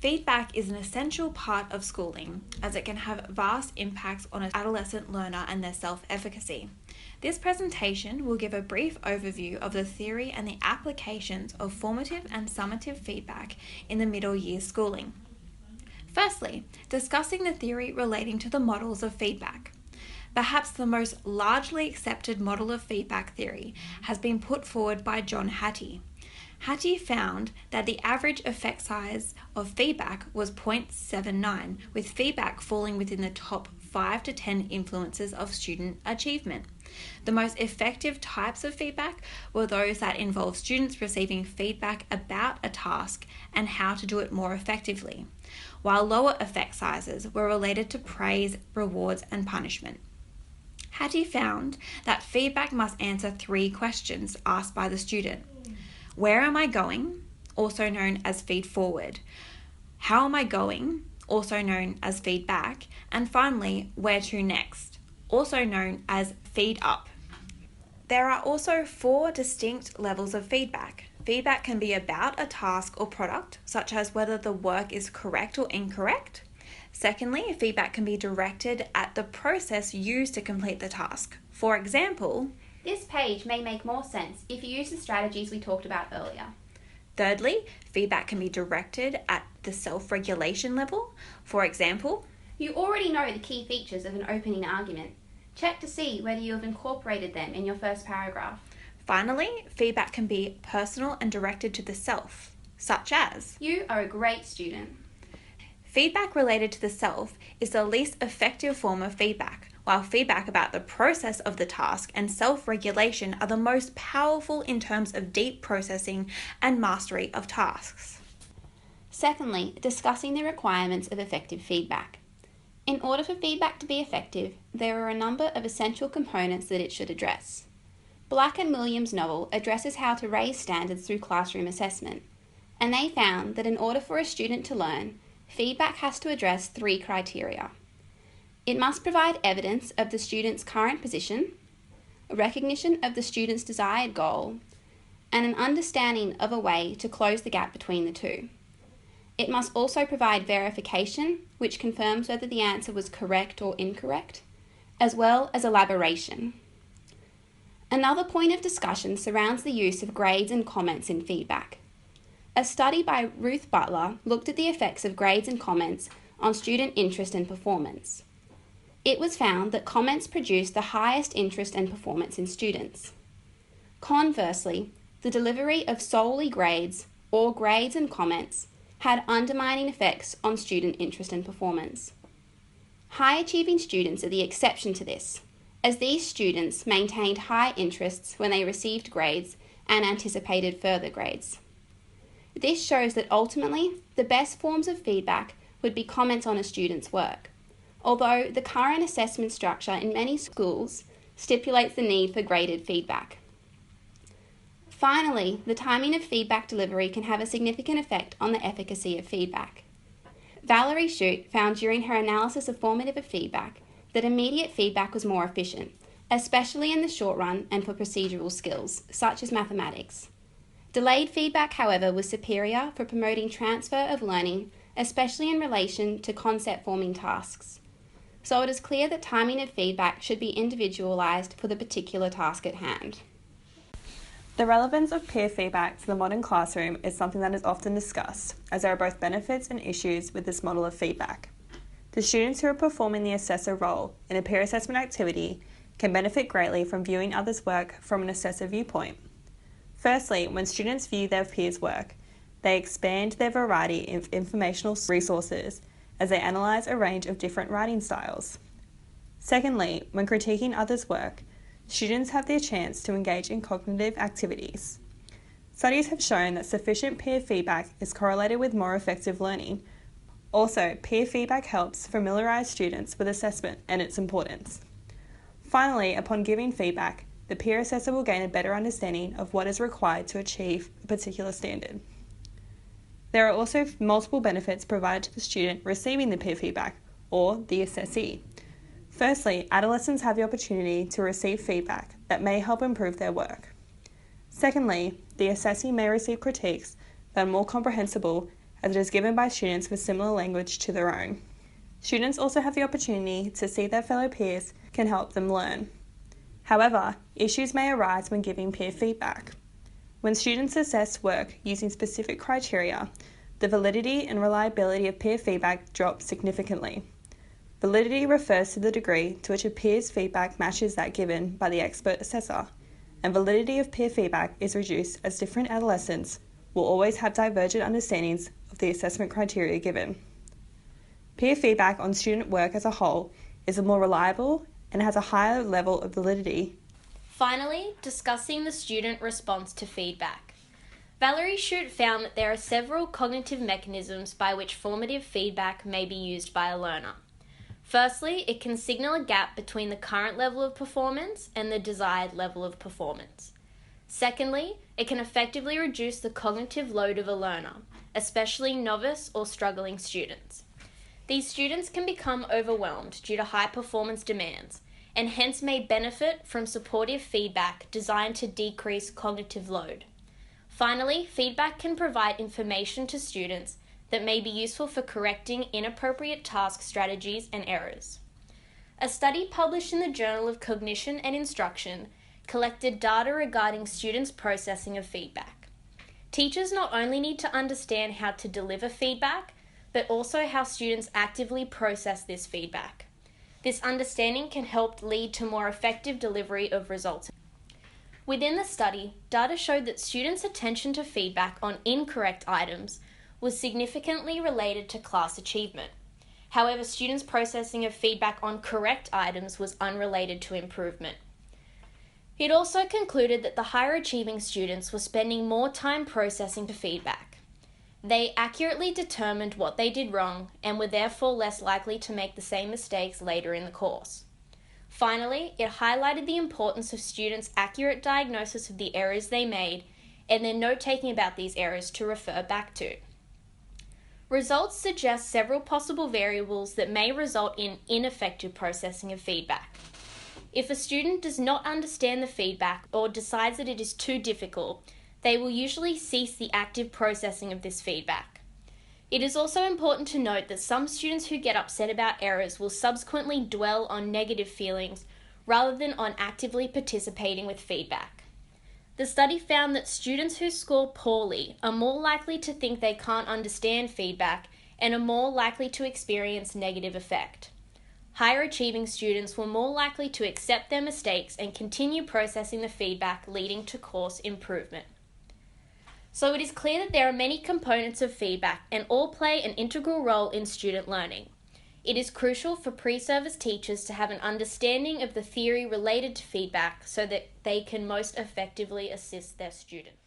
Feedback is an essential part of schooling as it can have vast impacts on an adolescent learner and their self-efficacy. This presentation will give a brief overview of the theory and the applications of formative and summative feedback in the middle year schooling. Firstly, discussing the theory relating to the models of feedback. Perhaps the most largely accepted model of feedback theory has been put forward by John Hattie. Hattie found that the average effect size of feedback was 0.79, with feedback falling within the top 5 to 10 influences of student achievement. The most effective types of feedback were those that involve students receiving feedback about a task and how to do it more effectively, while lower effect sizes were related to praise, rewards, and punishment. Hattie found that feedback must answer 3 questions asked by the student. Where am I going? Also known as feed forward. How am I going? Also known as feedback. And finally, where to next? Also known as feed up. There are also 4 distinct levels of feedback. Feedback can be about a task or product, such as whether the work is correct or incorrect. Secondly, feedback can be directed at the process used to complete the task. For example, this page may make more sense if you use the strategies we talked about earlier. Thirdly, feedback can be directed at the self-regulation level. For example, you already know the key features of an opening argument. Check to see whether you have incorporated them in your first paragraph. Finally, feedback can be personal and directed to the self, such as, you are a great student. Feedback related to the self is the least effective form of feedback, while feedback about the process of the task and self-regulation are the most powerful in terms of deep processing and mastery of tasks. Secondly, discussing the requirements of effective feedback. In order for feedback to be effective, there are a number of essential components that it should address. Black and Williams' novel addresses how to raise standards through classroom assessment, and they found that in order for a student to learn, feedback has to address 3 criteria. It must provide evidence of the student's current position, a recognition of the student's desired goal, and an understanding of a way to close the gap between the two. It must also provide verification, which confirms whether the answer was correct or incorrect, as well as elaboration. Another point of discussion surrounds the use of grades and comments in feedback. A study by Ruth Butler looked at the effects of grades and comments on student interest and performance. It was found that comments produced the highest interest and performance in students. Conversely, the delivery of solely grades or grades and comments had undermining effects on student interest and performance. High-achieving students are the exception to this, as these students maintained high interests when they received grades and anticipated further grades. This shows that ultimately, the best forms of feedback would be comments on a student's work, although the current assessment structure in many schools stipulates the need for graded feedback. Finally, the timing of feedback delivery can have a significant effect on the efficacy of feedback. Valerie Shute found during her analysis of formative feedback that immediate feedback was more efficient, especially in the short run and for procedural skills, such as mathematics. Delayed feedback, however, was superior for promoting transfer of learning, especially in relation to concept-forming tasks. So it is clear that timing of feedback should be individualised for the particular task at hand. The relevance of peer feedback to the modern classroom is something that is often discussed, as there are both benefits and issues with this model of feedback. The students who are performing the assessor role in a peer assessment activity can benefit greatly from viewing others' work from an assessor viewpoint. Firstly, when students view their peers' work, they expand their variety of informational resources as they analyse a range of different writing styles. Secondly, when critiquing others' work, students have the chance to engage in cognitive activities. Studies have shown that sufficient peer feedback is correlated with more effective learning. Also, peer feedback helps familiarise students with assessment and its importance. Finally, upon giving feedback, the peer assessor will gain a better understanding of what is required to achieve a particular standard. There are also multiple benefits provided to the student receiving the peer feedback, or the assessee. Firstly, adolescents have the opportunity to receive feedback that may help improve their work. Secondly, the assessee may receive critiques that are more comprehensible as it is given by students with similar language to their own. Students also have the opportunity to see their fellow peers can help them learn. However, issues may arise when giving peer feedback. When students assess work using specific criteria, the validity and reliability of peer feedback drops significantly. Validity refers to the degree to which a peer's feedback matches that given by the expert assessor, and validity of peer feedback is reduced as different adolescents will always have divergent understandings of the assessment criteria given. Peer feedback on student work as a whole is more reliable and has a higher level of validity. Finally, discussing the student response to feedback. Valerie Shute found that there are several cognitive mechanisms by which formative feedback may be used by a learner. Firstly, it can signal a gap between the current level of performance and the desired level of performance. Secondly, it can effectively reduce the cognitive load of a learner, especially novice or struggling students. These students can become overwhelmed due to high performance demands, and hence may benefit from supportive feedback designed to decrease cognitive load. Finally, feedback can provide information to students that may be useful for correcting inappropriate task strategies and errors. A study published in the Journal of Cognition and Instruction collected data regarding students' processing of feedback. Teachers not only need to understand how to deliver feedback, but also how students actively process this feedback. This understanding can help lead to more effective delivery of results. Within the study, data showed that students' attention to feedback on incorrect items was significantly related to class achievement. However, students' processing of feedback on correct items was unrelated to improvement. It also concluded that the higher achieving students were spending more time processing the feedback. They accurately determined what they did wrong and were therefore less likely to make the same mistakes later in the course. Finally, it highlighted the importance of students' accurate diagnosis of the errors they made and then note-taking about these errors to refer back to. Results suggest several possible variables that may result in ineffective processing of feedback. If a student does not understand the feedback or decides that it is too difficult, they will usually cease the active processing of this feedback. It is also important to note that some students who get upset about errors will subsequently dwell on negative feelings rather than on actively participating with feedback. The study found that students who score poorly are more likely to think they can't understand feedback and are more likely to experience negative effect. Higher achieving students were more likely to accept their mistakes and continue processing the feedback, leading to course improvement. So it is clear that there are many components of feedback and all play an integral role in student learning. It is crucial for pre-service teachers to have an understanding of the theory related to feedback so that they can most effectively assist their students.